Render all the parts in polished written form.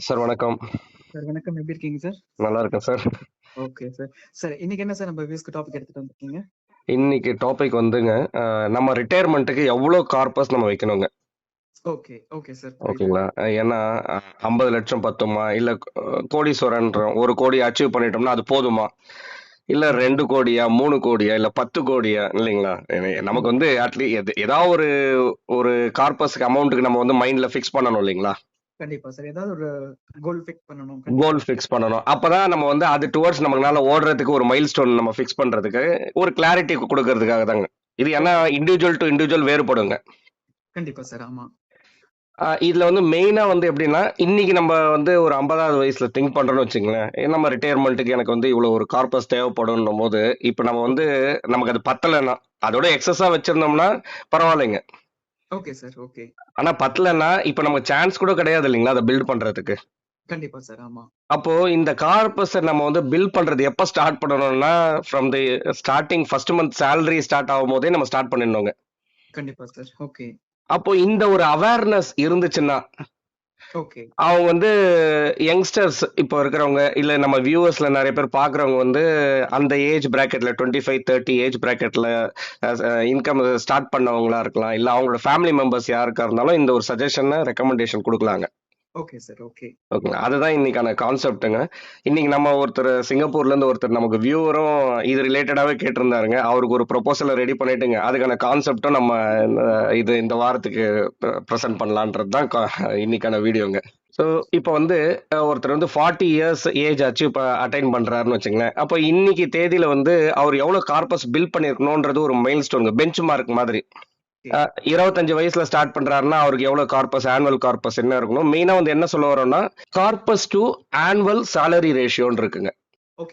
Sir வணக்கம். Sir வணக்கம். எப்படி இருக்கீங்க சார்? நல்லா இருக்கேன் சார். Okay sir. சார் இன்னைக்கு என்ன சார் நம்ம வியூஸ்க்கு டாபிக் எடுத்துட்டு வந்திருக்கீங்க? இன்னைக்கு டாபிக் வந்துங்க, நம்ம ரிட்டையர்மெண்ட்டுக்கு எவ்வளோ கார்பஸ் நம்ம வைக்கணுங்க? Okay, okay sir. புரியுது. ஓகேங்களா? ஏன்னா 50 லட்சம் பத்துமா? இல்ல கோடீஸ்வரன்றோம் 1 கோடி அச்சீவ் பண்ணிட்டோம்னா அது போதுமா? இல்ல 2 கோடியா? 3 கோடியா? இல்ல 10 கோடியா? இல்லைங்களா? நமக்கு வந்து ஏதாவது ஒரு ஒரு கார்பஸ்க்கு அமௌண்ட்டுக்கு நம்ம வந்து மைண்ட்ல ஃபிக்ஸ் பண்ணணும் இல்லைங்களா? கண்டிப்பா சார். ஏதாவது ஒரு கோல் ஃபிக்ஸ் பண்ணணும். கோல் கண்டிப்பா. ஃபிக்ஸ் பண்ணணும். அப்பதான் நம்ம வந்து அது டுவர்ட்ஸ் நம்மளால ஓடுறதுக்கு ஒரு மைல்ஸ்டோன் நம்ம ஃபிக்ஸ் பண்றதுக்கு ஒரு கிளாரிட்டி கொடுக்கறதுக்காக தாங்க. இது ஏன்னா இண்டிவிஜுவல் டு இண்டிவிஜுவல் வேறுபடுங்க. கண்டிப்பா சார். ஆமா. இதுல வந்து மெயினா வந்து எப்படின்னா, இன்னைக்கு நம்ம வந்து ஒரு 50வது வயசுல திங்க் பண்றோம்னு வச்சுங்களேன். நம்ம ரிட்டையர்மெண்ட்டுக்கு எனக்கு வந்து இவ்வளவு ஒரு கார்பஸ் தேவைப்படும்னும் போது, இப்ப நம்ம வந்து நமக்கு அது பத்தலைன்னா, அதோட எக்ஸஸா வச்சிருந்தோம்னா பரவாயில்லைங்க. Okay sir. ஓகே. ஆனா பத்தலைன்னா, இப்ப நமக்கு சான்ஸ் கூட கிடையாது இல்லைங்களா அதை பில்ட் பண்றதுக்கு. கண்டிப்பா சார். ஆமா. அப்போ இந்த கார்பஸை நம்ம வந்து பில் பண்றது எப்ப ஸ்டார்ட் பண்ணணும்னா, from the starting first month salary start ஆகும் போதே நம்ம ஸ்டார்ட் பண்ணிடணுங்க. கண்டிப்பா சார். ஓகே. அப்போ இந்த ஒரு அவேர்னஸ் இருந்துச்சுன்னா, ஓகே. அவங்க வந்து யங்ஸ்டர்ஸ் இப்போ இருக்கிறவங்க இல்ல நம்ம வியூவர்ஸ்ல நிறைய பேர் பாக்குறவங்க வந்து அந்த ஏஜ் பிராக்கெட்ல 25-30 ஏஜ் பிராக்கெட்ல இன்கம் ஸ்டார்ட் பண்ணவங்களா இருக்கலாம், இல்ல அவங்களோட ஃபேமிலி மெம்பர்ஸ் யாருக்கா இருந்தாலும் இந்த ஒரு சஜஷனை ரெக்கமெண்டேஷன் கொடுக்கலாங்க. Okay sir. ஓகே. ஓகேங்களா? அதுதான் இன்னைக்கான கான்செப்ட்டுங்க. இன்னைக்கு நம்ம ஒருத்தர் சிங்கப்பூர்ல இருந்து ஒருத்தர் நமக்கு வியூவரும் இது ரிலேட்டடாவே கேட்டிருந்தாருங்க. அவருக்கு ஒரு ப்ரொபோசலை ரெடி பண்ணிட்டுங்க அதுக்கான கான்செப்டும் நம்ம இந்த வாரத்துக்கு ப்ரெசென்ட் பண்ணலான்றது தான் இன்னைக்கான வீடியோங்க. ஸோ இப்போ வந்து ஒருத்தர் வந்து 40 இயர்ஸ் ஏஜ் அச்சீவ் அட்டைன் பண்றாருன்னு வச்சுங்களேன். அப்போ இன்னைக்கு தேதியில வந்து அவர் எவ்வளவு கார்பஸ் பில் பண்ணிருக்கணும்ன்றது ஒரு மைல் ஸ்டோன் பெஞ்ச் மார்க் மாதிரி. 25 வயசுல ஸ்டார்ட் பண்றாருன்னா அவருக்கு எவ்வளவு கார்பஸ் ஆனுவல் கார்பஸ் என்ன இருக்கணும்? மெயினா வந்து என்ன சொல்ல வரோம்னா கார்பஸ் டு ஆனுவல் சேலரி ரேஷியோன்னு இருக்குங்க.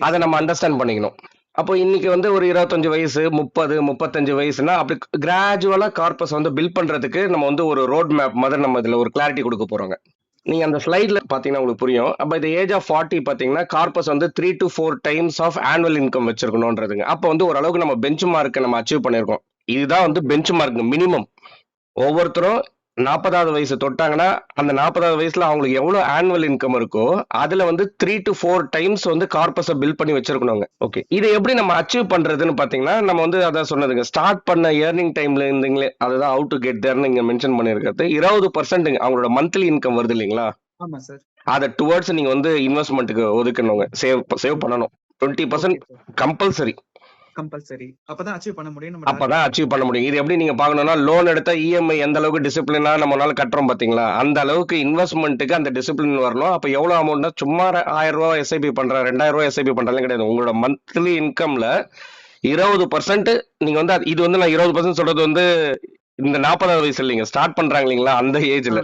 அதை நம்ம அண்டர்ஸ்டாண்ட் பண்ணிக்கணும். அப்போ இன்னைக்கு வந்து ஒரு 25 வயசு 30-35 வயசுனா அப்படி கிராஜுவலா கார்பஸ் வந்து பில் பண்றதுக்கு நம்ம வந்து ஒரு ரோட் மேப் மாதிரி நம்ம இதுல ஒரு கிளாரிட்டி கொடுக்க போறோங்க. நீங்க அந்த ஸ்லைட்ல பாத்தீங்கன்னா உங்களுக்கு புரியும். அப்ப இந்த ஏஜ் ஆஃப் 40 பாத்தீங்கன்னா கார்பஸ் வந்து 3 to 4 times of annual income வச்சிருக்கணும்ன்றதுங்க. அப்ப வந்து ஓரளவுக்கு நம்ம பெஞ்ச் மார்க்கை நம்ம அச்சீவ் பண்ணிருக்கோம். இதுதான் வந்து பெஞ்ச் மார்க் மினிமம். ஒவ்வொருத்தரும் 40வது வயசு தொட்டாங்கன்னா அந்த 40வது வயசுல அவங்களுக்கு எவ்வளவு ஆனுவல் இன்கம் இருக்கோ அதுல வந்து 3 to 4 டைம்ஸ் வந்து கார்பஸை பில் பண்ணி வச்சிருக்கணுங்க. ஓகே, இதை எப்படி நம்ம அச்சீவ் பண்றதுன்னு பாத்தீங்கன்னா நம்ம வந்து அதான் சொன்னதுங்க, ஸ்டார்ட் பண்ண ஏர்னிங் டைம்ல இருந்தீங்களே அதுதான் ஹவு டு கெட் தேர்னு நீங்க மென்ஷன் பண்ணிருக்கிறது. 20% அவங்களோட மந்த்லி இன்கம் வருது இல்லைங்களா, ஆமா சார். அதை டுவர்ட்ஸ் நீங்க வந்து இன்வெஸ்ட்மெண்ட்டுக்கு ஒதுக்கணுங்க. சேவ் பண்ணணும். 20% கம்பல்சரி. கம்பல்சரி. அப்பதான் அச்சீவ் பண்ண முடியும். அப்பதான் அச்சீவ் பண்ண முடியும். இது எப்படி நீங்க பாக்கணும்னா, லோன் எடுத்தா இஎம்ஐ எந்த அளவுக்கு டிசிப்ளினா நம்மளால கட்டுறோம் பாத்தீங்களா, அந்த அளவுக்கு இன்வெஸ்ட்மெண்ட்டுக்கு அந்த டிசிப்ளின் வரணும். அப்ப எவ்வளவு அமௌண்ட்னா சும்மா 1000 ரூபாய் எஸ்ஐபி பண்றேன் 2000 ரூபாய் எஸ்ஐபி பண்றாலும் கிடையாது. உங்களோட மந்த்லி இன்கம்ல 20% நீங்க வந்து இது வந்து நான் 20% சொல்றது வந்து இந்த 40வது வயசு இல்லைங்க, ஸ்டார்ட் பண்றாங்க இல்லைங்களா அந்த ஏஜ்ல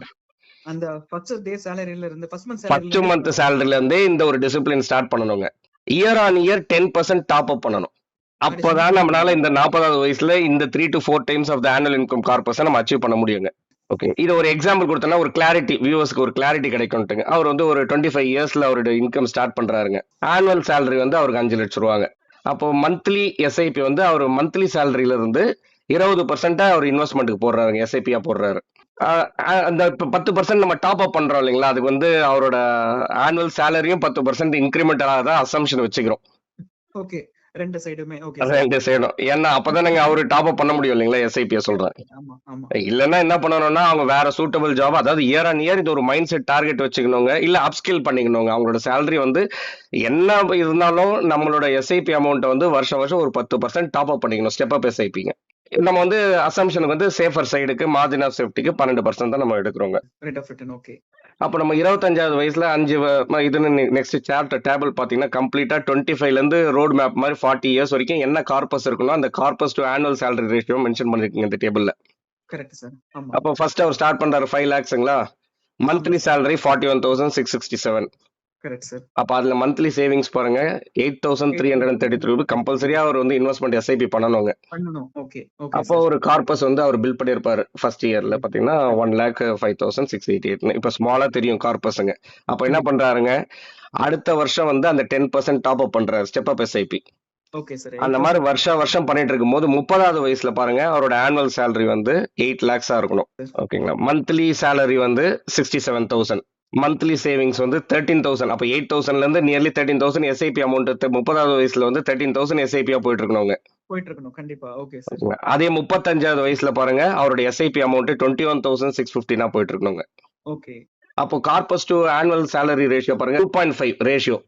அந்த ஃபர்ஸ்ட் டே சேலரியில இருந்து ஃபர்ஸ்ட் ஃபர்ஸ்ட் மந்த் சேலரில இருந்தே இந்த ஒரு டிசிப்ளின் ஸ்டார்ட் பண்ணணுங்க. இயர் ஆன் இயர் 10% டாப் அப் பண்ணணும். அப்பதான் நம்மளால இந்த 40வது வயசுல இந்த 3 to 4 times of the annual income கார்பஸை நம்ம அச்சீவ் பண்ண முடியுங்க. ஓகே, இது ஒரு எக்ஸாம்பிள் கொடுத்தோம்னா ஒரு கிளாரிட்டி வியூவர்ஸ்க்கு ஒரு கிளாரிட்டி கிடைக்கும்ட்டுங்க. அவர் வந்து ஒரு 25 இயர்ஸ்ல அவரோட இன்கம் ஸ்டார்ட் பண்றாருங்க. ஆனுவல் சேலரி வந்து அவருக்கு 5 லட்சம் ரூபாங்க. அப்போ மந்த்லி எஸ்ஐபி வந்து அவர் மந்த்லி சேலரியில இருந்து 20% அவர் இன்வெஸ்ட்மெண்ட்டுக்கு போடுறாருங்க, எஸ்ஐபியா போடுறாரு. அந்த 10% நம்ம டாப் அப் பண்றோம் இல்லைங்களா, அதுக்கு வந்து அவரோட ஆனுவல் சேலரியும் 10% இன்கிரிமெண்டலாக தான் அசம்ஷன் வச்சுக்கிறோம். ஓகே, ரெண்டு சைடுமே. ஓகே, ரெண்டு செய்யணும். ஏன்னா அப்பதான் நீங்க அவரு டாப் அப் பண்ண முடியும் இல்லைங்களா எஸ்ஐபியை சொல்றேன். இல்லன்னா என்ன பண்ணணும்னா அவங்க வேற சூட்டபிள் ஜாப், அதாவது இயர் ஆன் இயர் இது ஒரு மைண்ட் செட் டார்கெட் வச்சுக்கணுங்க. இல்ல அப்ஸ்கில் பண்ணிக்கணுங்க. அவங்களோட சேலரி வந்து என்ன இருந்தாலும் நம்மளோட எஸ்ஐபி அமௌண்ட் வந்து வருஷம் வருஷம் ஒரு 10% டாப் அப் பண்ணிக்கணும். ஸ்டெப் அப் எஸ்ஐபிங்க. நம்ம வந்து அசம்ஷனுக்கு வந்து சேஃபர் சைடுக்கு மார்ஜின் ஆஃப் சேஃப்டிக்கு 12% தான் நம்ம எடுக்கிறோங்க. அப்ப நம்ம 25வது வயசுல 5 இதுன்னு நெக்ஸ்ட் சாப்டர் டேபிள் பாத்தீங்கன்னா கம்ப்ளீட்டா 25ல இருந்து ரோட் மேப் மாதிரி 40 இயர்ஸ் வரைக்கும் என்ன கார்பஸ் இருக்கணும் அந்த corpus to annual salary ratio mention பண்ணிருக்கீங்க இந்த டேபிள்ல. Correct sir. அப்போ ஃபர்ஸ்ட் அவர் ஸ்டார்ட் பண்றாரு 5 lakhsங்களா, மந்த்லி சேலரி 41,667. Correct sir. அப்ப அதுல மந்த்லி சேவிங்ஸ் பாருங்க 8,333 ரூபாய் கம்பல்சரியா அவர் வந்து இன்வெஸ்ட்மெண்ட் எஸ்ஐபி பண்ணணுங்க. அப்போ ஒரு கார்பஸ் வந்து அவர் பில் பண்ணிருப்பாரு ஃபர்ஸ்ட் இயர்ல பாத்தீங்கன்னா 1,05,688. இப்ப ஸ்மாலா தெரியும் கார்பஸ்ங்க. அப்ப என்ன பண்றாருங்க, அடுத்த வருஷம் வந்து அந்த 10% டாப் அப் பண்றாரு ஸ்டெப் அப் எஸ்ஐபி. அந்த மாதிரி வருஷம் பண்ணிட்டு இருக்கும் போது 30வது வயசுல பாருங்க அவரோட ஆனுவல் சேலரி வந்து 8 lakhs இருக்கணும். ஓகேங்களா, மந்த்லி சேலரி வந்து 67,000. மந்த்லி சேவிங்ஸ் வந்து 13,000. அப்ப 8,000ல இருந்து நியர்லி 13,000 எஸ்ஐபி அமௌண்ட் 30வது வயசுல வந்து 13,000 எஸ்ஐபியா போயிட்டு இருக்கணுங்க. போயிட்டு இருக்கணும். கண்டிப்பா. Okay sir. ஓகேங்களா? அதே 35வது வயசுல பாருங்க அவருடைய எஸ்ஐபி அமௌண்ட் 21,650 போயிட்டு இருக்கணுங்க. ஓகே. அப்போ corpus to annual salary ratio பாருங்க 2.5 ratio.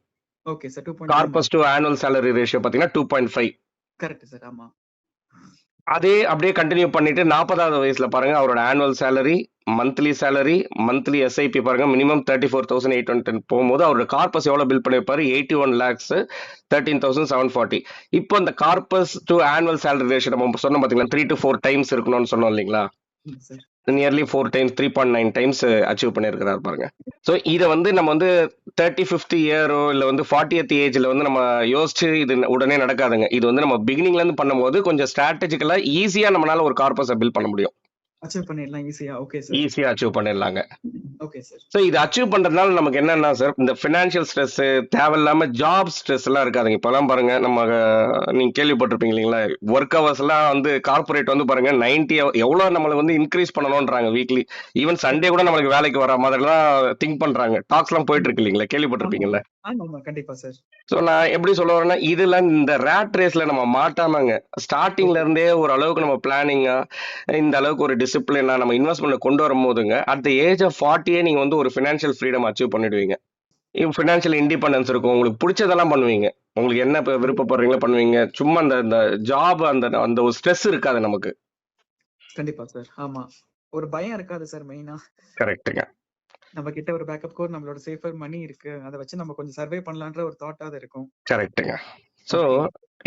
Okay sir. 2.5 corpus to annual salary ratio பாத்தீங்கன்னா 2.5. Correct sir. ஆமா. அதே அப்படியே கண்டினியூ பண்ணிட்டு 40வது வயசுல பாருங்க அவரோட ஆனுவல் சேலரி, மந்த்லி எஸ்ஐபி பாருங்க மினிமம் 34,810 போகும்போது அவரோட கார்பஸ் எவ்வளவு பில் பண்ணிருப்பாரு 81 lakhs 13,740. இப்போ இந்த corpus to annual salary ratio நம்ம சொன்னோம் பாத்தீங்களா 3 to 4 டைம்ஸ் இருக்கணும்னு சொன்னோம் இல்லைங்களா? Sir. Nearly 4 times 3.9 times achieve பண்ணியிருக்கிறார் பாருங்க. ஸோ இதை வந்து நம்ம வந்து 35th இயரோ இல்லை வந்து 40th ஏஜ்ல வந்து நம்ம யோசிச்சு இது உடனே நடக்காதுங்க. இது வந்து நம்ம பிகினிங்ல இருந்து பண்ணும்போது கொஞ்சம் ஸ்ட்ராட்டஜிக்கலா ஈஸியா நம்மளால ஒரு கார்பஸை பில்ட் பண்ண முடியும். அச்சீவ் பண்ணிடலாம் ஈஸியா. Okay sir. ஈஸியா அச்சீவ் பண்ணிடலாங்க. Okay sir. ஸோ இது அச்சீவ் பண்றதுனால நமக்கு என்னன்னா சார் இந்த ஃபினான்ஷியல் ஸ்ட்ரெஸ் தேவையில்லாம ஜாப் ஸ்ட்ரெஸ் எல்லாம் இருக்காதுங்க. இப்பெல்லாம் பாருங்க நம்ம நீங்க கேள்விப்பட்டிருப்பீங்க இல்லைங்களா ஒர்க் ஹவர்ஸ் எல்லாம் வந்து கார்பரேட் வந்து பாருங்க 90 எவ்வளவு நம்மளை வந்து இன்க்ரீஸ் பண்ணணும்ன்றாங்க வீக்லி. ஈவன் சண்டே கூட நம்மளுக்கு வேலைக்கு வர மாதிரிலாம் திங்க் பண்றாங்க. டாக்ஸ் எல்லாம் போயிட்டு இருக்கு இல்லைங்களா கேள்விப்பட்டிருப்பீங்கல்ல? ஆமா கண்டிப்பா சார். ஸோ நான் எப்படி சொல்ல வரேன்னா இதுல இந்த ரேட் ரேஸ்ல நம்ம மாட்டாமங்க ஸ்டார்டிங்ல இருந்தே ஒரு அளவுக்கு நம்ம பிளானிங்கா இந்த அளவுக்கு ஒரு டிசிப்ளினா நம்ம இன்வெஸ்ட்மெண்ட் கொண்டு வரும்போதுங்க அட் த ஏஜ் ஆஃப் 40 நீங்க வந்து ஒரு ஃபினான்ஷியல் ஃப்ரீடம் அச்சீவ் பண்ணிடுவீங்க. ஃபினான்ஷியல் இண்டிபெண்டன்ஸ் இருக்கும். உங்களுக்கு பிடிச்சதெல்லாம் பண்ணுவீங்க. உங்களுக்கு என்ன விருப்பப்படுறீங்களோ பண்ணுவீங்க. சும்மா அந்த ஜாப் அந்த அந்த ஒரு ஸ்ட்ரெஸ் இருக்காது நமக்கு. கண்டிப்பா சார். ஆமா. ஒரு பயம் இருக்காது சார் மெயினா. கரெக்ட்டுங்க. நம்ம கிட்ட ஒரு பேக்கப் கோட் நம்மளோட சேஃபர் மணி இருக்கு. அதை வச்சு நம்ம கொஞ்சம் சர்வே பண்ணலான்ற ஒரு தாட்டாவது இருக்கும். கரெக்ட்டுங்க. ஸோ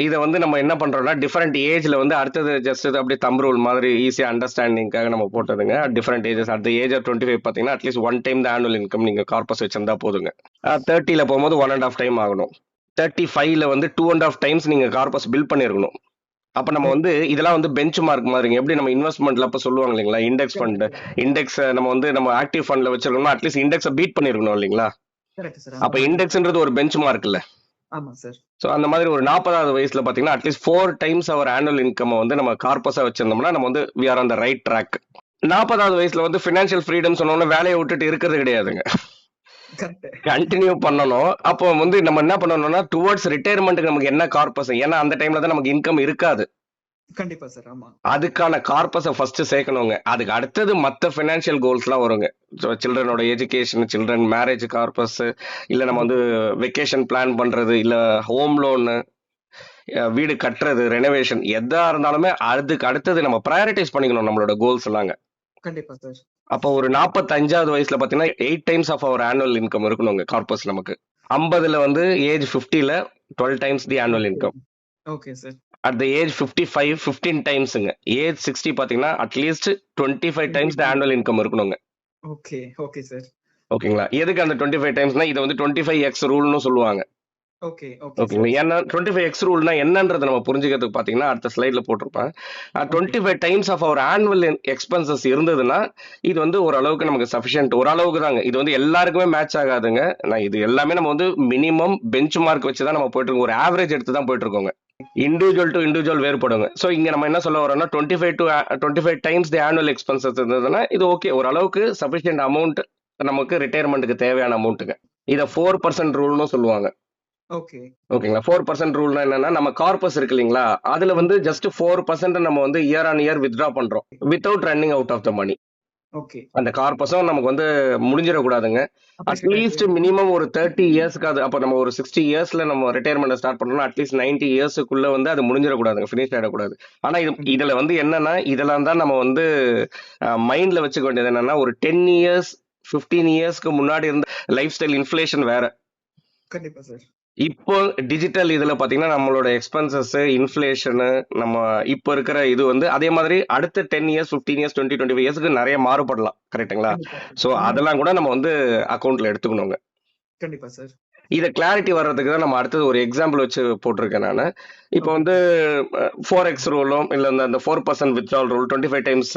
இதை வந்து நம்ம என்ன பண்றோம்னா டிஃபரெண்ட் ஏஜ்ல வந்து அடுத்தது ஜஸ்ட் அப்படியே தம் ரூல் மாதிரி ஈஸியா அண்டர்ஸ்டாண்டிங்காக நம்ம போட்டதுங்க. Different ages at age of 25 பாத்தீங்கன்னா அட்லீஸ்ட் 1 டைம் த ஆனுவல் இன்கம் நீங்க கார்பஸ் வச்சிருந்தா போதுங்க. 30ல போகும்போது 1.5 டைம் ஆகணும். 35ல வந்து 2.5 டைம்ஸ் நீங்க கார்பஸ் பில் பண்ணிருக்கணும். அப்ப நம்ம வந்து இதெல்லாம் வந்து பெஞ்ச் மார்க் மாதிரிங்க. எப்படி நம்ம இன்வெஸ்ட்மெண்ட்ல அப்ப சொல்லுவாங்க இல்லைங்களா இண்டெக்ஸ் ஃபண்ட் இண்டெக்ஸ் நம்ம வந்து நம்ம ஆக்டிவ் ஃபண்ட்ல வச்சிருக்கோம்னா அட்லீஸ்ட் இண்டெக்ஸை பீட் பண்ணிருக்கணும் இல்லைங்களா? அப்ப இண்டெக்ஸ்ன்றது ஒரு பெஞ்ச் மார்க் இல்ல. ஆமா சார். சோ அந்த மாதிரி ஒரு 40வது வயசுல பாத்தீங்கன்னா அட்லீஸ்ட் 4 டைம்ஸ் அவர் ஆனுவல் இன்கம் வந்து நம்ம கார்பஸா வச்சிருந்தோம்னா நம்ம வந்து we are on the right track. 40வது வயசுல வந்து ஃபினான்ஷியல் ஃப்ரீடம் சொன்னோம்னா வேலையை விட்டுட்டு இருக்கிறது கிடையாதுங்க. கண்டினியூ பண்ணணும். அப்போ வந்து நம்ம என்ன பண்ணணும்னா டுவர்ட்ஸ் ரிட்டையர்மெண்ட்டுக்கு நமக்கு என்ன கார்பஸ், ஏன்னா அந்த டைம்ல தான் நமக்கு இன்கம் இருக்காது. கண்டிப்பா சார். ஆமா. அதுக்கான கார்பஸை ஃபர்ஸ்ட் சேர்க்கணுங்க. அதுக்கு அடுத்தது மத்த ஃபினான்ஷியல் கோல்ஸ் எல்லாம் வருங்க. சில்ட்ரனோட எஜுகேஷன், சில்ட்ரன் மேரேஜ் கார்பஸ், இல்ல நம்ம வந்து வெக்கேஷன் பிளான் பண்றது, இல்ல ஹோம் லோனு, வீடு கட்டுறது, ரெனோவேஷன் எதா இருந்தாலுமே அதுக்கு அடுத்தது நம்ம ப்ரையாரிட்டைஸ் பண்ணிக்கணும் நம்மளோட கோல்ஸ் எல்லாங்க. கண்டிப்பா சார். அப்போ ஒரு 45வது வயசுல பாத்தீங்கன்னா 8 times of our annual income இருக்கணுங்க கார்பஸ் நமக்கு. 50ல வந்து ஏஜ் 50ல 12 times the annual income. Okay sir. At the age 55 15 டைம்ஸ்ங்க. ஏஜ் 60 பாத்தீங்கன்னா அட்லீஸ்ட் 25 டைம்ஸ் தி ஆனுவல் இன்கம் இருக்கணுங்க. Okay okay sir. ஓகேங்களா? எதுக்கு அந்த 25 டைம்ஸ்னா இதை வந்து 25x ரூல்னு சொல்லுவாங்க. ஓகே ஓகேங்களா? ஏன்னா 25x ரூல்னா என்னன்றதை நம்ம புரிஞ்சுக்கிறதுக்கு பாத்தீங்கன்னா அடுத்த ஸ்லைட்ல போட்டிருப்பேன். 25 times of our annual expenses இருந்ததுன்னா இது வந்து ஓரளவுக்கு நமக்கு சஃபிஷியன்ட். ஓரளவுக்கு தாங்க. இது வந்து எல்லாருக்குமே மேட்ச் ஆகாதுங்க. நான் இது எல்லாமே நம்ம வந்து மினிமம் பெஞ்ச் மார்க் வச்சுதான் நம்ம போயிட்டு இருக்கோம். ஒரு ஆவரேஜ் எடுத்து தான் போயிட்டு இருக்கோங்க. இண்டிவிஜுவல் டு இண்டிவிஜுவல் வேறுபடுங்க. சோ இங்க நம்ம என்ன சொல்ல வரோம்னா 25 டைம்ஸ் தி ஆனுவல் எக்ஸ்பென்சஸ் இருந்ததுன்னா இது ஓகே, ஓரளவுக்கு சஃபிஷியன்ட் அமௌண்ட் நமக்கு ரிட்டையர்மெண்ட்டுக்கு தேவையான அமௌண்ட்டுங்க. இதை 4% ரூல்னு சொல்லுவாங்க. ஓகே ஓகேங்களா? 4% ரூல்னா என்னன்னா நம்ம கார்பஸ் இருக்கு இல்லைங்களா அதுல வந்து ஜஸ்ட் 4% நம்ம வந்து இயர் ஆன் இயர் வித்ட்ரா பண்றோம் without running out of the money. Okay. அந்த கார்பஸும் நமக்கு வந்து முடிஞ்சிடக்கூடாதுங்க. அட்லீஸ்ட் மினிமம் ஒரு 30 இயர்ஸ்க்கு அது அப்ப நம்ம ஒரு 60 இயர்ஸ்ல நம்ம ரிட்டையர்மெண்ட் ஸ்டார்ட் பண்ணோம்னா அட்லீஸ்ட் 90 இயர்ஸ்க்குள்ள வந்து அது முடிஞ்சிடக்கூடாதுங்க, ஃபினிஷ் ஆயிடக்கூடாது. ஆனா இதுல வந்து என்னன்னா இதெல்லாம் தான் நம்ம வந்து மைண்ட்ல வச்சுக்க வேண்டியது. என்னன்னா ஒரு 10 இயர்ஸ் 15 இயர்ஸ்க்கு முன்னாடி இருந்த லைஃப் ஸ்டைல் இன்ஃபிளேஷன் வேற. கண்டிப்பா சார். இப்போ டிஜிட்டல் இதுல பாத்தீங்கன்னா நம்மளோட எக்ஸ்பென்சஸ் இன்ஃபிளேஷன் நம்ம இப்போ இருக்கிற இது வந்து அதே மாதிரி அடுத்த 10 இயர்ஸ் 15 இயர்ஸ் 20 25 இயர்ஸ்க்கு நிறைய மாறுபடலாம். கரெக்ட்டுங்களா? சோ அதெல்லாம் கூட நம்ம வந்து அக்கௌண்ட்ல எடுத்துக்கணுங்க. கண்டிப்பா சார். இத கிளாரிட்டி வர்றதுக்கு தான் நம்ம அடுத்தது ஒரு எக்ஸாம்பிள் வச்சு போட்டிருக்கேன் நானு. இப்போ வந்து 4x ரூலும் இல்ல அந்த 4% வித்ட்ரால் ரூல் 25 டைம்ஸ்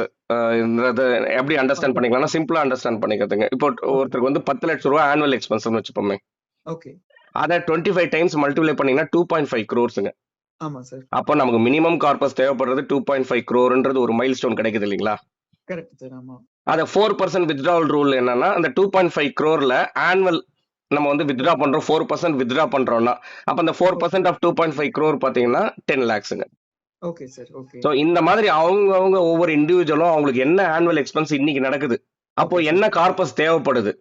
எப்படி அண்டர்ஸ்டாண்ட் பண்ணிக்கலாம்னா சிம்பிளா அண்டர்ஸ்டாண்ட் பண்ணிக்கிறதுங்க. இப்போ ஒருத்தருக்கு வந்து 10 லட்சம் ரூபாய் ஆனுவல் எக்ஸ்பென்ஸ் வச்சுப்போமே. ஓகே. அதை 25 டைம்ஸ் மல்டிப்ளை பண்ணீங்கன்னா 2.5 crores. ஆமா சார். அப்போ நமக்கு மினிமம் கார்பஸ் தேவைப்படுறது 2.5 crore ஒரு மைல் ஸ்டோன் கிடைக்குது இல்லைங்களா? Correct sir. ஆமா. அதை 4% வித்ட்ராவல் ரூல் என்னன்னா, அந்த 2.5 crore ஆனுவல் நம்ம வந்து வித்ட்ரா பண்றோம், 4% வித்ட்ரா பண்றோம்னா, அப்ப அந்த 4% ஆஃப் 2.5 crore பாத்தீங்கன்னா 10 lakhsங்க. Okay sir. ஓகே. ஸோ இந்த மாதிரி அவங்க ஒவ்வொரு இண்டிவிஜுவலும் அவங்களுக்கு என்ன ஆனுவல் எக்ஸ்பென்ஸ் இன்னைக்கு நடக்குது, அப்போ ஓகே சார். என்ன கார்பஸ் தேவைப்படுது,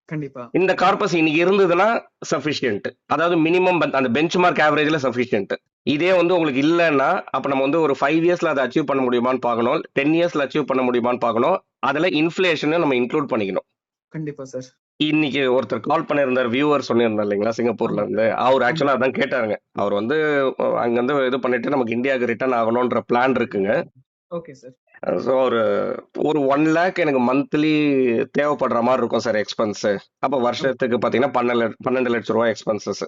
கண்டிப்பா. இந்த கார்பஸ் இன்னைக்கு இருந்ததுன்னா சஃபிஷியன்ட், அதாவது மினிமம் அந்த பெஞ்ச் மார்க் ஆவரேஜ்ல சஃபிஷியன்ட். இதே வந்து உங்களுக்கு இல்லைன்னா அப்ப நம்ம வந்து ஒரு 5 இயர்ஸ்ல அதை அச்சீவ் பண்ண முடியுமான்னு பார்க்கணும், 10 இயர்ஸ்ல அச்சீவ் பண்ண முடியுமான்னு பார்க்கணும். அதுல இன்ஃபிளேஷனை நம்ம இன்க்ளூட் பண்ணிக்கணும். கண்டிப்பா சார். இன்னைக்கு ஒருத்தர் கால் பண்ணியிருந்தார், வியூவர் சொன்னிருந்தார் இல்லைங்களா, சிங்கப்பூர்ல இருந்து. அவர் ஆக்சுவலா அதான் கேட்டாருங்க. அவர் வந்து அங்கிருந்து இது பண்ணிட்டு நமக்கு இந்தியாவுக்கு ரிட்டர்ன் ஆகணும்ன்ற பிளான் இருக்குங்க. Okay sir. ஸோ ஒரு 1 lakh எனக்கு மந்த்லி தேவைப்படுற மாதிரி இருக்கும் சார் எக்ஸ்பென்ஸ். அப்போ வருஷத்துக்கு பாத்தீங்கன்னா 12 லட்சம் ரூபாய் எக்ஸ்பென்சஸ்.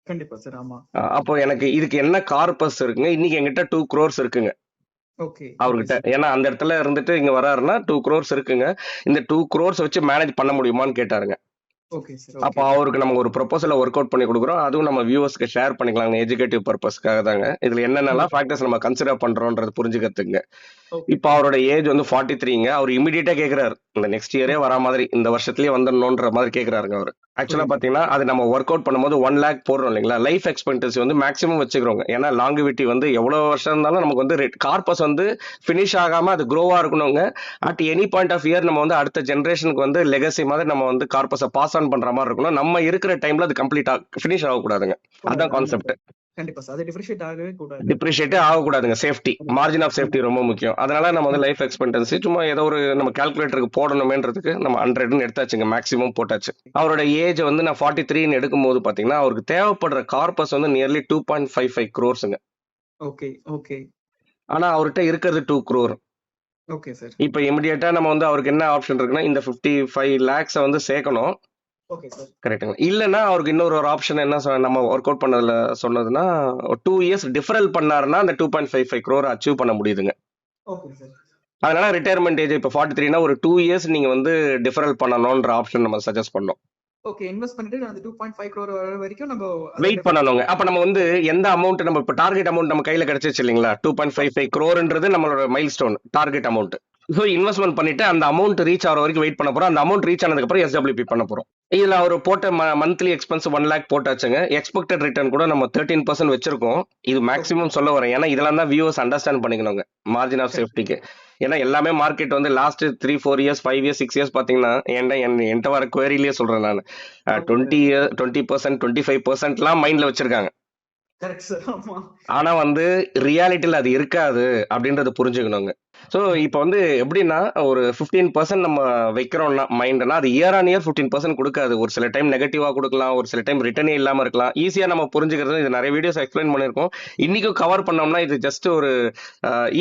கண்டிப்பா சார். ஆமா. அப்போ எனக்கு இதுக்கு என்ன கார்பஸ் இருக்குங்க, இன்னைக்கு என்கிட்ட 2 crores இருக்குங்க ஓகே. அவர்கிட்ட. ஏன்னா அந்த இடத்துல இருந்துட்டு இங்க வராருன்னா 2 crores இருக்குங்க. இந்த 2 crores வச்சு மேனேஜ் பண்ண முடியுமான்னு கேட்டாருங்க. Okay sir. அப்போ ஓகே. அவருக்கு நம்ம ஒரு ப்ரொபோசலை ஒர்க் அவுட் பண்ணி கொடுக்குறோம். அதுவும் நம்ம வியூவர்ஸ்க்கு ஷேர் பண்ணிக்கலாம், எஜுகேட்டிவ் பர்பஸ்க்காக தாங்க. இதுல என்னென்னலாம் ஃபேக்டர்ஸ் நம்ம கன்சிடர் பண்றோம்ன்றது புரிஞ்சுக்கிறதுங்க. ஓகே. இப்போ அவரோட ஏஜ் வந்து 43ங்க. அவர் இமிடியேட்டா கேக்குறாரு, இந்த நெக்ஸ்ட் இயரே வரா மாதிரி, இந்த வருஷத்துலயே வந்துடணும்ன்ற மாதிரி கேக்குறாருங்க அவரு. ஆக்சுவலா புரியுது. பாத்தீங்கன்னா அது நம்ம ஒர்க் அவுட் பண்ணும்போது 1 lakh போடுறோம் இல்லைங்களா, லைஃப் எக்ஸ்பெக்டன்சி வந்து மேக்ஸிமம் வச்சுக்கிறோங்க. ஏன்னா லாங்குவிட்டி வந்து எவ்வளவு வருஷம் இருந்தாலும் நமக்கு வந்து கார்பஸ் வந்து பினிஷ் ஆகாம அது க்ரோவா இருக்கணுங்க. At any point of year நம்ம வந்து அடுத்த ஜெனரேஷனுக்கு வந்து லெகசி மாதிரி நம்ம வந்து கார்பஸை பாஸ் ஆன் பண்ற மாதிரி இருக்கணும். நம்ம இருக்கிற டைம்ல அது கம்ப்ளீட்டா பினிஷ் ஆகக்கூடாதுங்க. அதான் கான்செப்ட். கண்டிப்பா சார். அது டிஃபரன்ஷியேட் ஆகவே கூடாது. டிப்ரிஷியேட்டே ஆகக்கூடாதுங்க. சேஃப்டி, மார்ஜின் ஆஃப் சேஃப்டி ரொம்ப முக்கியம். அதனால நம்ம வந்து லைஃப் எக்ஸ்பெக்டன்சி சும்மா ஏதோ ஒரு நம்ம கால்குலேட்டருக்கு போடணுமேன்றதுக்கு நம்ம 100ன்னு எடுத்தாச்சுங்க, மேக்ஸிமம் போட்டாச்சு. அவரோட ஏஜ் வந்து நான் 43ன்னு எடுக்கும்போது பாத்தீங்கன்னா அவருக்கு தேவைப்படுற கார்பஸ் வந்து நியர்லி 2.55 crores. ஓகே. ஓகே. ஆனா அவர்கிட்ட இருக்கிறது 2 crore. Okay sir. இப்ப இமிடியேட்டா நம்ம வந்து அவருக்கு என்ன ஆப்ஷன் இருக்குன்னா, இந்த 55 lakhs வந்து சேர்க்கணும். Okay sir. கரெக்ட்டுங்க. இல்லைன்னா அவருக்கு இன்னொரு ஒரு ஆப்ஷன் என்ன நம்ம ஒர்க் அவுட் பண்ணதுல சொன்னதுன்னா, 2 years டிஃபரல் பண்ணாருன்னா அந்த 2.55 crore அச்சீவ் பண்ண முடியுதுங்க. Okay sir. அதனால ரிட்டையர்மெண்ட் ஏஜ் இப்போ 43னா ஒரு 2 years நீங்க வந்து டிஃபரல் பண்ணணும்ன்ற ஆப்ஷன் நம்ம சஜஸ்ட் பண்ணோம். ஓகே. இன்வெஸ்ட் பண்ணிட்டு அந்த 2.5 crore வர வரைக்கும் நம்ம வெயிட் பண்ணணுங்க. அப்ப நம்ம வந்து எந்த அமௌண்ட் நம்ம இப்ப டார்கெட் அமௌண்ட் நம்ம கையில கிடைச்சிச்சு இல்லைங்களா, 2.55 crore நம்மளோட mile stone target amount. So investment பண்ணிட்டு அந்த அமௌண்ட் ரீச் ஆகிற வரைக்கும் வெயிட் பண்ண போறோம். அந்த அமௌண்ட் ரீச் ஆனதுக்கு அப்புறம் SWP பண்ண போறோம். இதுல அவர் போட்ட மந்த்லி எக்ஸ்பென்ஸ் 1 lakh போட்டாச்சுங்க. எக்ஸ்பெக்டட் ரிட்டர்ன் கூட நம்ம 13% வச்சிருக்கோம். இது மேக்ஸிமம் சொல்ல வரேன், ஏன்னா இதெல்லாம் தான் வியூவர்ஸ் அண்டர்ஸ்டாண்ட் பண்ணிக்கணுங்க, மார்ஜின் ஆஃப் சேஃப்டிக்கு. ஏன்னா எல்லாமே மார்க்கெட் வந்து லாஸ்ட் 3, 4 years, 5 years, 6 years பாத்தீங்கன்னா என்கிட்ட வர குவேரிலேயே சொல்றேன் நான், 20%, 25%லாம் மைண்ட்ல வச்சிருக்காங்க. Correct sir. ஆமா. ஆனா வந்து ரியாலிட்டியில அது இருக்காது அப்படின்றத புரிஞ்சுக்கணுங்க. ஸோ இப்போ வந்து எப்படின்னா ஒரு 15% நம்ம வைக்கிறோம்னா மைண்ட்னா அது இயர் ஆன் இயர் 15% கொடுக்காது. ஒரு சில டைம் நெகட்டிவா கொடுக்கலாம், ஒரு சில டைம் ரிட்டர்னே இல்லாம இருக்கலாம். ஈஸியா நம்ம புரிஞ்சுக்கிறது, இது நிறைய வீடியோஸ் எக்ஸ்பிளைன் பண்ணியிருக்கோம். இன்னைக்கும் கவர் பண்ணோம்னா இது ஜஸ்ட் ஒரு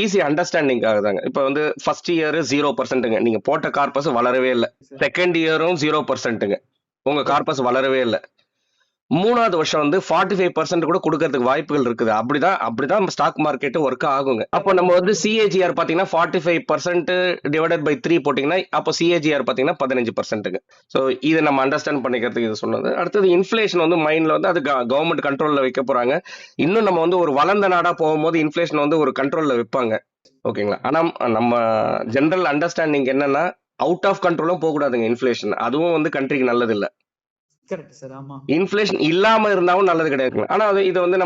ஈஸி அண்டர்ஸ்டாண்டிங் ஆகுதாங்க. இப்போ வந்து ஃபர்ஸ்ட் இயர் 0%ங்க, நீங்க போட்ட கார்பஸ் வளரவே இல்லை. செகண்ட் இயரும் 0%ங்க, உங்க கார்பஸ் வளரவே இல்லை. 3வது வருஷம் வந்து 45% கூட கொடுக்கறதுக்கு வாய்ப்புகள் இருக்குது. அப்படிதான் ஸ்டாக் மார்க்கெட் ஒர்க் ஆகுங்க. அப்போ நம்ம வந்து CAGR பாத்தீங்கன்னா 45% டிவைடட் பை 3 போட்டீங்கன்னா அப்போ CAGR பாத்தீங்கன்னா 15%ங்க. ஸோ இதை நம்ம அண்டர்ஸ்டாண்ட் பண்ணிக்கிறதுக்கு இது சொன்னது. அடுத்தது இன்ஃபிளேஷன் வந்து மைண்ட்ல வந்து அது கவர்மெண்ட் கண்ட்ரோல்ல வைக்க போறாங்க. இன்னும் நம்ம வந்து ஒரு வளர்ந்த நாடா போகும்போது இன்ஃபிளேஷன் வந்து ஒரு கண்ட்ரோல்ல வைப்பாங்க. ஓகேங்களா. ஆனா நம்ம ஜெனரல் அண்டர்ஸ்டாண்டிங் என்னன்னா, அவுட் ஆஃப் கண்ட்ரோலும் போக கூடாதுங்க இன்ஃபிளேஷன். அதுவும் வந்து கண்ட்ரிக்கு நல்லது இல்லை. Correct sir. ஆமா. இன்ஃபிளேஷன் இல்லாம இருந்தாலும் நல்லது கிடையாதுங்க. ஆனா இது வந்து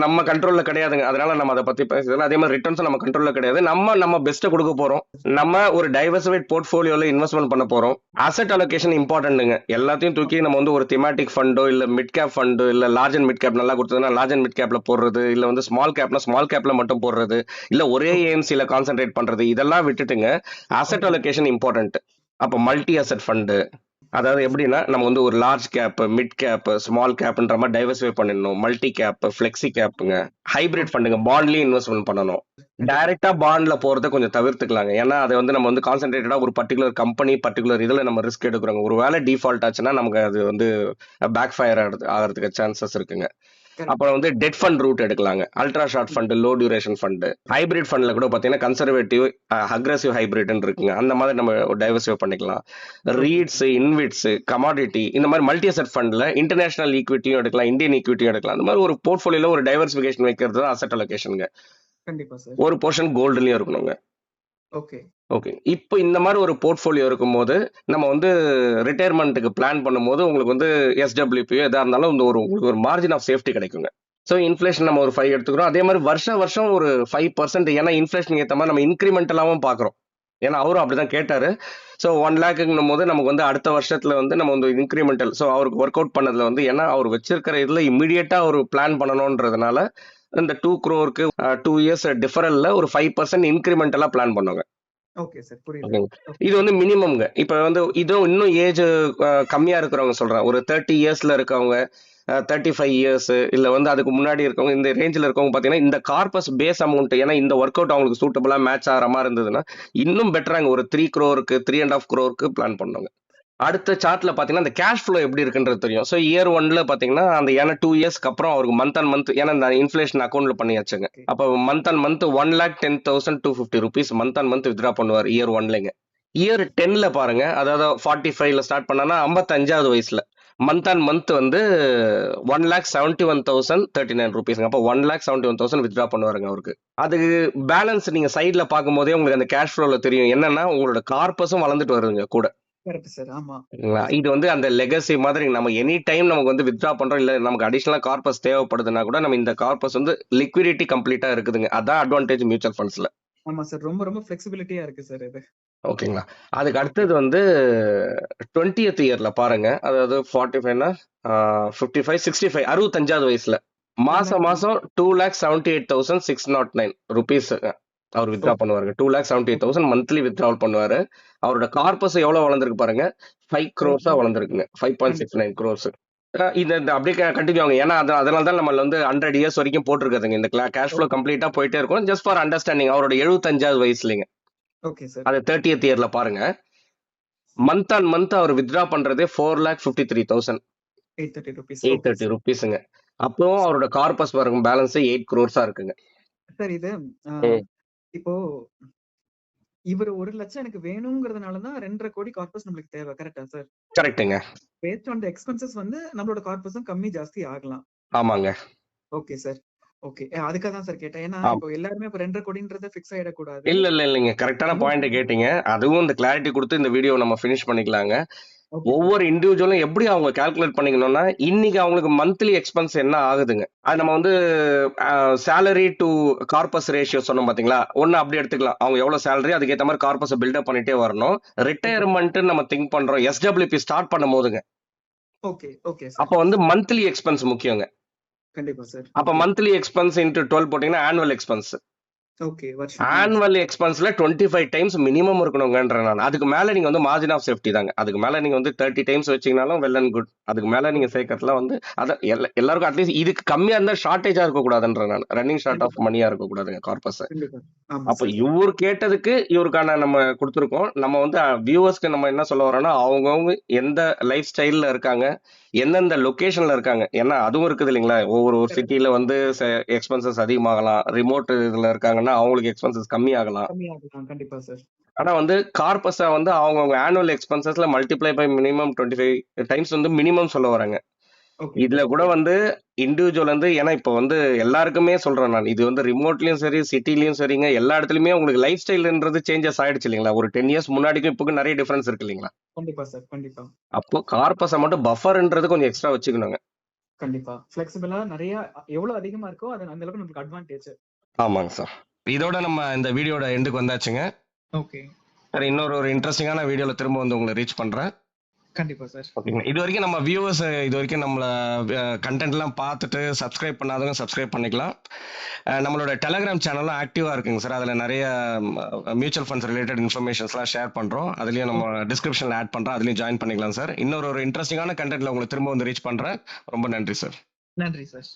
நம்ம கண்ட்ரோல்ல கிடையாதுங்க. அதனால நம்ம அதை பத்தி பேசுறதுல, அதே மாதிரி ரிட்டர்ன்ஸ் நம்ம கண்ட்ரோல்ல கிடையாது. நம்ம பெஸ்ட்டை கொடுக்க போறோம். நம்ம ஒரு டைவர்சிஃபைட் போர்ட்ஃபோலியோல இன்வெஸ்ட்மெண்ட் பண்ண போறோம். அசெட் அலோகேஷன் இம்பார்ட்டன்ட்ங்க. எல்லாத்தையும் தூக்கி நம்ம வந்து ஒரு திமாட்டிக் ஃபண்டோ இல்ல மிட் கேப் ஃபண்டோ இல்ல லார்ஜ் அண்ட் மிட் கேப் நல்லா கொடுத்ததுன்னா லார்ஜ் அண்ட் மிட் கேப்ல போடுறது, இல்ல வந்து ஸ்மால் கேப்னா ஸ்மால் கேப்ல மட்டும் போடுறது, இல்ல ஒரே ஏஎம்சில கான்சென்ட்ரேட் பண்றது, இதெல்லாம் விட்டுட்டுங்க அசெட் அலோகேஷன் இம்பார்ட்டன்ட். அப்ப மல்டி அசெட் ஃபண்டு, அதாவது எப்படின்னா நம்ம வந்து ஒரு large cap, mid cap, small கேப்ன்ற மாதிரி டைவர்சிஃபை பண்ணிடணும். மல்டி கேப், ஃபிளெக்சி கேப்புங்க, ஹைபிரிட் ஃபண்டுங்க, பாண்ட்லயும் இன்வெஸ்ட்மெண்ட் பண்ணணும். டைரக்டா பாண்ட்ல போறதை கொஞ்சம் தவிர்த்துக்கலாங்க. ஏன்னா அதை வந்து நம்ம வந்து கான்சென்ட்ரேட்டடா ஒரு பர்டிகுலர் கம்பெனி, பர்டிகுலர் இதுல நம்ம ரிஸ்க் எடுக்கிறோங்க. ஒரு வேலை டிஃபால்ட் ஆச்சுன்னா நமக்கு அது வந்து பேக் ஃபயர் ஆகிறதுக்கு சான்சஸ் இருக்குங்க. அப்புறம் வந்து டெட் ஃபண்ட் ரூட் எடுக்கலாங்க. Ultra short fund, low duration fund, hybrid ஃபண்ட்ல கூட பாத்தீங்கன்னா கன்சர்வேட்டிவ், அக்ரெசிவ் ஹைபிரிட்னு இருக்குங்க. அந்த மாதிரி நம்ம டைவர்சிஃபை பண்ணிக்கலாம். ரீட்ஸ், இன்விட்ஸ், கமாடிட்டி, இந்த மாதிரி மல்டி அசெட் ஃபண்ட்ல இன்டர்நேஷனல் ஈக்விட்டியும் எடுக்கலாம், இந்தியன் ஈக்விட்டியும் எடுக்கலாம். அந்த மாதிரி ஒரு போர்ட்ஃபோலியோல ஒரு டைவர்சிஃபிகேஷன் வைக்கிறது தான் அசெட் அலோகேஷனுங்க. கண்டிப்பா சார். ஒரு போர்ஷன் கோல்டுலயும் இருக்கணுங்க. ஓகே. ஓகே. இப்போ இந்த மாரி ஒரு போர்ட்ஃபோலியோ இருக்கும்போது, நம்ம வந்து ரிட்டயர்மென்ட்க்கு பிளான் பண்ணும்போது, உங்களுக்கு வந்து எஸ்டபிள்யூபியோ எதா இருந்தாலும் இந்த உங்களுக்கு ஒரு மார்ஜின் ஆஃப் சேஃப்டி கிடைக்குங்க. ஸோ இன்ஃப்ளேஷன் நம்ம ஒரு 5 எடுத்துக்கிறோம். அதே மாரி வருஷம் ஒரு 5% ஏன்னா இன்ஃப்ளேஷனுக்கு ஏத்த மாரி நம்ம இன்கிரிமெண்டலாவும் பார்க்குறோம். ஏன்னா அவரும் அப்படிதான் கேட்டாரு. ஸோ 1,00,000ங்கும்போது நமக்கு வந்து அடுத்த வருஷத்துல வந்து நம்ம வந்து இன்கிரிமெண்டல் ஸோ அவருக்கு ஒர்க் அவுட் பண்ணதுல வந்து ஏன்னா அவர் வச்சிருக்கிற இதுல இம்மீடியட்டா ஒரு பிளான் பண்ணணும்ன்றதுனால, இந்த 2 crore 2 இயர்ஸ் டிஃபரல்ல ஒரு 5% இன்கிரிமெண்டலா பிளான் பண்ணோங்க. Okay sir. புரியுது. ஓகேங்க. ஓகே. இது வந்து மினிமம்ங்க. இப்ப வந்து இதுவும் இன்னும் ஏஜ் கம்மியா இருக்கிறவங்க சொல்றேன். ஒரு 30 இயர்ஸ்ல இருக்கவங்க, 35 இயர்ஸ் இல்ல வந்து அதுக்கு முன்னாடி இருக்கவங்க, இந்த ரேஞ்ச்ல இருக்கவங்க பார்த்தீங்கன்னா, இந்த கார்பஸ் பேஸ் அமௌண்ட் ஏன்னா இந்த ஒர்க் அவுட் அவங்களுக்கு சூட்டபிளா மேட்ச் ஆகுற மாரி இருந்ததுன்னா, இன்னும் பெட்டராங்க. ஒரு 3 crore 3.5 crore பிளான் பண்ணோங்க. அடுத்த சார்ட்ல பாத்தீங்கன்னா, அந்த கேஷ் ஃப்ளோ எப்படி இருக்குன்றது தெரியும். ஸோ இயர் 1ல பாத்தீங்கன்னா, அந்த ஏன்னா 2 இயர்ஸ்க்கு அப்புறம் அவருக்கு மந்த் அண்ட் மந்த் ஏன்னா இந்த இன்ஃப்ளேஷன் அக்கவுண்ட்ல பண்ணியாச்சுங்க. ஓகே. அப்போ month and month 1,10,250 rupees month and month withdraw பண்ணுவார் இயர் 1லங்க. இயர் 10ல பாருங்க, அதாவது 45ல ஸ்டார்ட் பண்ணானா 55வது வயசுல மந்த் அண்ட் மந்த் வந்து 1,71,039 ரூபீஸ்ங்க. அப்போ 1,71,000 வித்ட்ரா பண்ணுவாருங்க அவருக்கு. அதுக்கு பேலன்ஸ் நீங்க சைட்ல பார்க்கும்போதே உங்களுக்கு அந்த கேஷ் ஃப்ளோல தெரியும். என்னன்னா உங்களோட கார்பஸும் வளர்ந்துட்டு வருதுங்க கூட. Correct sir. ஆமா. சரிங்களா? இது வந்து அந்த லெகசி மாதிரி நம்ம எனி டைம் நமக்கு வந்து வித்ட்ரா பண்றோம் இல்ல நமக்கு அடிஷனலா கார்பஸ் தேவைப்படுதுன்னா கூட நம்ம இந்த கார்பஸ் வந்து லிக்விடிட்டி கம்ப்ளீட்டா இருக்குதுங்க. அதான் அட்வான்டேஜ் மியூச்சுவல் ஃபண்ட்ஸ்ல. ஆமா சார். ரொம்ப ரொம்ப ஃப்ளெக்சிபிலிட்டியா இருக்கு சார் இது. ஓகேங்களா? அதுக்கு ஓகே. அடுத்தது வந்து 20th இயர்ல பாருங்க. அதாவது 45னா 55, 65 65வது வயசுல 1 மாசம் லேக். மாசம் 2,78,609 ரூபீஸ் அவர் வித்ட்ரா ஓகே. பண்ணுவாருங்க. ஓகே. 2,78,000 மந்த்லி வித்ட்ராவல் பண்ணுவாரு. அவரோட கார்பஸ் எவ்வளவு வளர்ந்திருக்கு பாருங்க. 5 5 crores crore. வளர்ந்திருக்குங்க. கண்டிப்பா. 5.69 crores. இது இந்த அப்படியே கண்டினியூ ஆகும். ஏன்னா அதனால தான் நம்ம வந்து 100 இயர்ஸ் வரைக்கும் போட்டிருக்கிறதுங்க. இந்த கேஷ் ஃப்ளோ ஓகே. கம்ப்ளீட்டா போயிட்டே இருக்கும். ஜஸ்ட் ஃபார் அண்டர்ஸ்டாண்டிங் அவரோட 75வது வயசுலங்க. Okay sir. அது 30th இயர்ல பாருங்க. Month on month our withdraw பண்றதே 4,53,000 830 ரூபீஸ். Okay 830 sir. ரூபீஸ்ங்க. அப்போ அவரோட கார்பஸ் பாருங்க பேலன்ஸ் 8 crores இருக்குங்க. சார் இது அ ம். இப்போ இவரு 1,00,000 எனக்கு வேணுங்கிறதுனால தான் 2,50 கோடி கார்பஸ் நம்மளுக்கு தேவை. கரெக்ட்டா சார்? கரெக்ட்டுங்க. பேஸ்ட் ஆன் தி எக்ஸ்பென்சஸ் வந்து நம்மளோட கார்பஸும் கம்மி ஜாஸ்தி ஆகலாம். ஆமாங்க. Okay sir. ஓகே. அதுக்காக தான் சார் கேட்டேன். ஏன்னா ஆம். இப்போ எல்லாருமே இப்ப 2,50 கோடின்றத ஃபிக்ஸ் ஆயிடக்கூடாது. இல்லைங்க. கரெக்ட்டான இன்னும் பாயிண்ட் கேட்டீங்க. அதுவும் இந்த கிளாரிட்டி குடுத்து இந்த வீடியோ நம்ம ஃபினிஷ் பண்ணிக்கலாங்க. Okay sir. ஒவ்வொரு இண்டிவிஜுவலும் எப்படி அவங்க கால்குலேட் பண்ணிக்கணும்னா, இன்னைக்கு அவங்களுக்கு மந்த்லி எக்ஸ்பென்ஸ் என்ன ஆகுதுங்க. அது நம்ம வந்து சேலரி டு கார்பஸ் ரேஷியோ சொன்னோம் பாத்தீங்களா? ஒண்ணு அப்படி எடுத்துக்கலாம். அவங்க எவ்வளவு சேலரி அதுக்கேத்த மாதிரி கார்பஸ பில்டப் பண்ணிட்டே வரணும். ஓகே. ரிட்டயர்மென்ட் நம்ம திங்க் பண்றோம். எஸ்டபிள்யூபி ஸ்டார்ட் பண்ணும்போதுங்க. ஓகே. Okay sir. அப்ப வந்து மந்த்லி எக்ஸ்பென்ஸ் முக்கியங்க. கண்டிப்பா சார். அப்ப ஓகே. மந்த்லி எக்ஸ்பென்ஸ் இன்டு 12 போட்டீங்கன்னா ஆனுவல் எக்ஸ்பென்ஸ். ஓகே. வருஷம். ஆனுவல் எக்ஸ்பென்ஸ்ல 25 டைம்ஸ் மினிமம் இருக்கணுங்கன்றேன் நான். அதுக்கு மேல நீங்க வந்து மார்ஜின் ஆஃப் சேஃப்டி தாங்க. அதுக்கு மேல நீங்க வந்து 30 டைம்ஸ் வச்சீங்கனாலும் வெல் அண்ட் குட். அதுக்கு மேல நீங்க ஓகே. சேர்க்கறதுல வந்து அத எல்லாருக்கும் அட்லீஸ்ட் இதுக்கு கம்மியா இருந்தா ஷார்ட்டேஜா இருக்கக்கூடாதுன்றேன் நான். ரன்னிங் ஷார்ட் ஆஃப் கண்டிப்பா. மணியா இருக்கக்கூடாதுங்க கார்பஸ். கண்டிப்பா. ஆமா அப்ப சார். இவரு கேட்டதுக்கு இவருக்கான நம்ம குடுத்துருக்கோம். நம்ம வந்து வியூவர்ஸ்க்கு நம்ம என்ன சொல்ல வரோம்னா, அவங்கவங்க எந்த லைஃப் ஸ்டைல்ல இருக்காங்க, எந்தெந்த லொகேஷன்ல இருக்காங்க. ஏன்னா அதுவும் இருக்குது இல்லைங்களா? ஒவ்வொரு கரெக்ட். சிட்டில வந்து எக்ஸ்பென்சஸ் அதிகமாகலாம். ரிமோட் இதுல இருக்காங்கன்னா அவங்களுக்கு எக்ஸ்பென்சஸ் கம்மியாகலாம். கம்மியாகலாம். கண்டிப்பா சார். ஆனா வந்து கார்பஸ வந்து அவங்கவங்க ஆனுவல் எக்ஸ்பென்சஸ்ல மல்டிப்ளை பை மினிமம் 25 டைம்ஸ் வந்து மினிமம் சொல்ல வர்றேங்க. ஓகே இதுல சார். கூட வந்து இண்டிவிஜுவல் வந்து ஏன்னா இப்ப வந்து எல்லாருக்குமே சொல்றேன் நான். இது வந்து ரிமோட்லயும் சரி, சிட்டிலயும் சரிங்க. எல்லா இடத்துலயுமே உங்களுக்கு லைஃப் ஸ்டைல்ன்றது சேஞ்சஸ் ஆயிடுச்சு இல்லைங்களா? ஒரு 10 இயர்ஸ் முன்னாடிக்கும் இப்போக்கும் நிறைய டிஃபரன்ஸ் இருக்கு இல்லைங்களா? கண்டிப்பா சார். கண்டிப்பா. அப்போ கார்பஸ மட்டும் பஃபர்ன்றது கொஞ்சம் எக்ஸ்ட்ரா வச்சுக்கணுங்க. கண்டிப்பா. ஃப்ளெக்சிபிளா நெறைய எவ்வளவு அதிகமா இருக்கோ அது அந்த அளவுக்கு நமக்கு அட்வான்டேஜ். ஆமாங்க சார். இதோட நம்ம இந்த வீடியோட எண்டுக்கு வந்தாச்சுங்க. ஓகே. சரி இன்னொரு இன்ட்ரெஸ்டிங்கான வீடியோல திரும்ப வந்து உங்களை ரீச் பண்றேன். கண்டிப்பா சார். ஓகேங்களா? இது வரைக்கும் நம்ம வியூவர்ஸ் இது வரைக்கும் நம்மள கண்டென்ட்லாம் பார்த்துட்டு சப்ஸ்கிரைப் பண்ணாதவங்க சப்ஸ்கிரைப் பண்ணிக்கலாம். நம்மளோட டெலகிராம் சேனலும் ஆக்டிவா இருக்குங்க சார். அதுல நிறைய மியூச்சுவல் ஃபண்ட்ஸ் ரிலேட்டட் இன்ஃபர்மேஷன்ஸ்லாம் ஷேர் பண்றோம். அதுலயும் நம்ம டிஸ்கிரிப்ஷன்ல ஆட் பண்றோம். அதுலயும் ஜாயின் பண்ணிக்கலாம் சார். இன்னொரு இன்ட்ரெஸ்டிங்கான கண்டென்ட்ல உங்களை திரும்ப வந்து ரீச் பண்றேன். ரொம்ப நன்றி சார். நன்றி சார்.